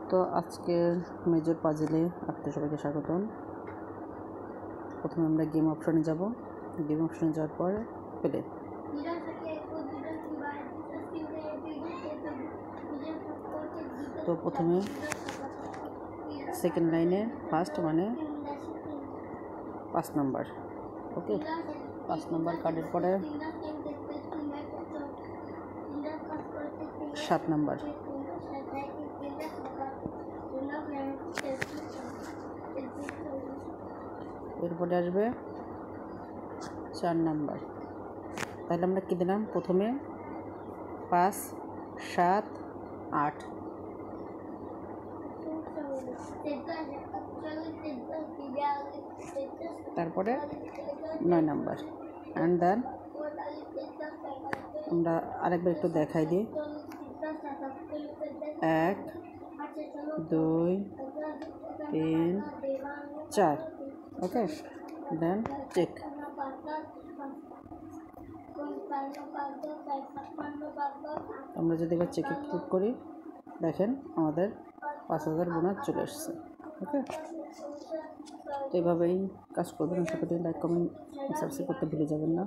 তো আজকের মেজর পাজেলে আপনাদের সবাইকে স্বাগতম। প্রথমে আমরা গেম অপশনে যাব। গেম অপশনে যাওয়ার পর প্লে। তো প্রথমে সেকেন্ড লাইনে ফার্স্ট মানে 5 নাম্বার। ওকে, 5 নাম্বার কার্ডের পরে 7 নাম্বার, এরপরে আসবে 4 নাম্বার। তাহলে আমরা কী দিলাম? প্রথমে 5, 7, 8, তারপরে 9 নাম্বার। অ্যান্ড দেন আমরা আরেকবার একটু দেখাই দিই। 1, 2, 3, 4। ওকে, দেন চেক। আমরা যদি এবার চেকে ক্লিক করি, দেখেন আমাদের 5000 বোনাস চলে এসছে। ওকে, তো এইভাবেই কাজ করবেন। আশা করি লাইক কমেন্ট সাবস্ক্রাইব করতে ভুলে যাবেন না।